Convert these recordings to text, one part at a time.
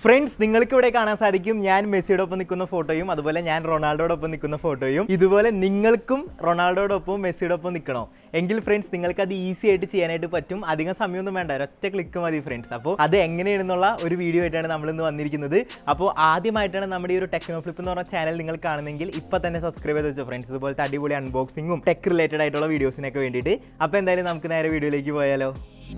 Friends, നിങ്ങൾക്ക് ഇവിടെ കാണാൻ സാധിക്കും ഞാൻ മെസ്സിയോടൊപ്പം നിൽക്കുന്ന ഫോട്ടോയും അതുപോലെ ഞാൻ റൊണാൾഡോടൊപ്പം നിൽക്കുന്ന ഫോട്ടോയും. ഇതുപോലെ നിങ്ങൾക്കും റൊണാൾഡോടൊപ്പം മെസ്സിയോടൊപ്പം നിൽക്കണോ എങ്കിൽ ഫ്രണ്ട്സ് നിങ്ങൾക്ക് അത് ഈസി ആയിട്ട് ചെയ്യാനായിട്ട് പറ്റും. അധികം സമയമൊന്നും വേണ്ട, ഒറ്റ ക്ലിക്ക് മതി ഫ്രണ്ട്സ്. അപ്പോൾ അത് എങ്ങനെയാണെന്നുള്ള ഒരു വീഡിയോ ആയിട്ടാണ് നമ്മൾ ഇന്ന് വന്നിരിക്കുന്നത്. അപ്പോൾ ആദ്യമായിട്ടാണ് നമ്മുടെ ഈ ഒരു ടെക്നോ ഫ്ലിപ്പ് എന്ന് പറഞ്ഞ ചാനൽ നിങ്ങൾ കാണുന്നെങ്കിൽ ഇപ്പം തന്നെ സബ്സ്ക്രൈബ് ചെയ്ത് വെച്ചോ ഫ്രണ്ട്സ്. ഇതുപോലത്തെ അടിപൊളി അൺബോക്സിങ്ങും ടെക് റിലേറ്റഡ് ആയിട്ടുള്ള വീഡിയോസിനൊക്കെ വേണ്ടിയിട്ട്. അപ്പോൾ എന്തായാലും നമുക്ക് നേരെ വീഡിയോയിലേക്ക് പോയാലോ.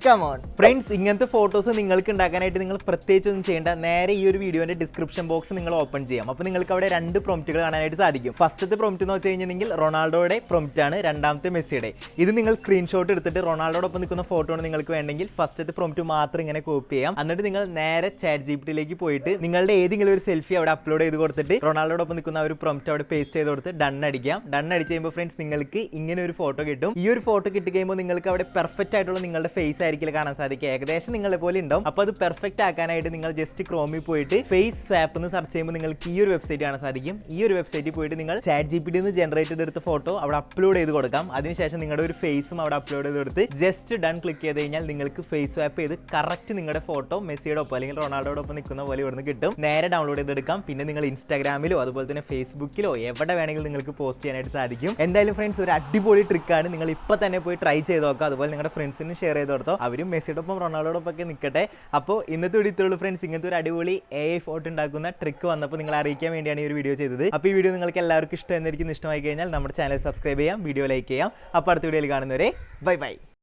കമോൺ ഫ്രണ്ട്സ്, ഇങ്ങനത്തെ ഫോട്ടോസ് നിങ്ങൾക്ക് ഉണ്ടാക്കാനായിട്ട് നിങ്ങൾ പ്രത്യേകിച്ചൊന്നും ചെയ്യേണ്ട. നേരെ ഈ ഒരു വീഡിയോന്റെ ഡിസ്ക്രിപ്ഷൻ ബോക്സ് നിങ്ങൾ ഓപ്പൺ ചെയ്യാം. അപ്പോൾ നിങ്ങൾക്ക് അവിടെ രണ്ട് പ്രൊംപ്റ്റുകൾ കാണാനായിട്ട് സാധിക്കും. ഫസ്റ്റത്തെ പ്രൊംപ്റ്റ് എന്ന് വെച്ച് കഴിഞ്ഞിട്ടുണ്ടെങ്കിൽ റൊണാൾഡോയുടെ പ്രൊംപ്റ്റ് ആണ്, രണ്ടാമത്തെ മെസ്സിയുടെ. ഇത് നിങ്ങൾ സ്ക്രീൻഷോട്ട് എടുത്തിട്ട് റൊണാൾഡോടൊപ്പം നിൽക്കുന്ന ഫോട്ടോ ആണ് നിങ്ങൾക്ക് വേണമെങ്കിൽ ഫസ്റ്റത്തെ പ്രൊംപ്റ്റ് മാത്രം ഇങ്ങനെ കോപ്പി ചെയ്യാം. എന്നിട്ട് നിങ്ങൾ നേരെ ചാറ്റ് ജിപിടിയിലേക്ക് പോയിട്ട് നിങ്ങളുടെ ഏതെങ്കിലും ഒരു സെൽഫി അവിടെ അപ്ലോഡ് ചെയ്ത് കൊടുത്തിട്ട് റൊണാൾഡോടൊപ്പം നിൽക്കുന്ന ഒരു പ്രൊംപ്റ്റ് അവിടെ പേസ്റ്റ് ചെയ്ത് കൊടുത്ത് ഡൺ അടിക്കാം. ഡൺ അടിച്ച് കഴിയുമ്പോൾ ഫ്രണ്ട്സ് നിങ്ങൾക്ക് ഇങ്ങനെ ഒരു ഫോട്ടോ കിട്ടും. ഈ ഒരു ഫോട്ടോ കിട്ടി കഴിയുമ്പോൾ നിങ്ങൾക്ക് അവിടെ പെർഫെക്റ്റ് ആയിട്ടുള്ള നിങ്ങളുടെ ഫേസ് ആയിരിക്കും കാണാൻ സാധിക്കുക. ഏകദേശം നിങ്ങളെ പോലെ ഉണ്ടാവും. അപ്പോൾ അത് പെർഫെക്റ്റ് ആക്കാനായിട്ട് നിങ്ങൾ ജസ്റ്റ് ക്രോമിൽ പോയിട്ട് ഫേസ് സ്വാപ്പ് എന്ന് സെർച്ച് ചെയ്യുമ്പോൾ നിങ്ങൾക്ക് ഈ ഒരു വെബ്സൈറ്റ് കാണാൻ സാധിക്കും. ഈ ഒരു വെബ്സൈറ്റിൽ പോയിട്ട് നിങ്ങൾ ചാറ്റ് ജിപിടി നിന്ന് ജനറേറ്റ് ചെയ്തെടുത്ത ഫോട്ടോ അവിടെ അപ്ലോഡ് ചെയ്ത് കൊടുക്കാം. അതിനുശേഷം നിങ്ങളുടെ ഒരു ഫേസും അവിടെ അപ്ലോഡ് ചെയ്ത് കൊടുത്ത് ജസ്റ്റ് ഡൺ ക്ലിക്ക് ചെയ്ത് കഴിഞ്ഞാൽ നിങ്ങൾക്ക് ഫേസ് സ്വാപ്പ് ചെയ്ത് കറക്റ്റ് നിങ്ങളുടെ ഫോട്ടോ മെസ്സിയുടെ ഒപ്പം അല്ലെങ്കിൽ റൊണാൾഡോടൊപ്പം നിൽക്കുന്ന പോലെ ഇവിടുന്ന് കിട്ടും. നേരെ ഡൗൺലോഡ് ചെയ്തെടുക്കാം. പിന്നെ നിങ്ങൾ ഇൻസ്റ്റാഗ്രാമിലോ അതുപോലെ തന്നെ ഫേസ്ബുക്കിലോ എവിടെ വേണമെങ്കിലും നിങ്ങൾക്ക് പോസ്റ്റ് ചെയ്യാനായിട്ട് സാധിക്കും. എന്തായാലും ഫ്രണ്ട്സ്, ഒരു അടിപൊളി ട്രിക്കാണ്. നിങ്ങൾ ഇപ്പോൾ തന്നെ പോയി ട്രൈ ചെയ്ത് നോക്കാം. അതുപോലെ നിങ്ങളുടെ ഫ്രണ്ട്സിനും ഷെയർ ചെയ്ത് കൊടുത്തോ. അവരും മെസ്സിയോടൊപ്പം റൊണാൾഡോടൊപ്പം ഒക്കെ നിൽക്കട്ടെ. അപ്പോൾ ഇന്നത്തെ വീഡിയോ ഇത്രയുള്ളൂ ഫ്രണ്ട്സ്. ഇങ്ങനത്തെ ഒരു അടിപൊളി AI ഫോട്ടോ ഉണ്ടാക്കുന്ന ട്രിക്ക് വന്നപ്പോൾ നിങ്ങൾ അറിയിക്കാൻ വേണ്ടിയാണ് ഈ ഒരു വീഡിയോ ചെയ്തത്. അപ്പോൾ ഈ വീഡിയോ നിങ്ങൾക്ക് എല്ലാവർക്കും ഇഷ്ടമായിരിക്കും. ഇഷ്ടമായി കഴിഞ്ഞാൽ നമ്മുടെ ചാനൽ സബ്സ്ക്രൈബ് ചെയ്യാം, വീഡിയോ ലൈക്ക് ചെയ്യാം. അപ്പോൾ അടുത്ത വീഡിയോയിൽ കാണുന്നവരെ ബൈ ബൈ.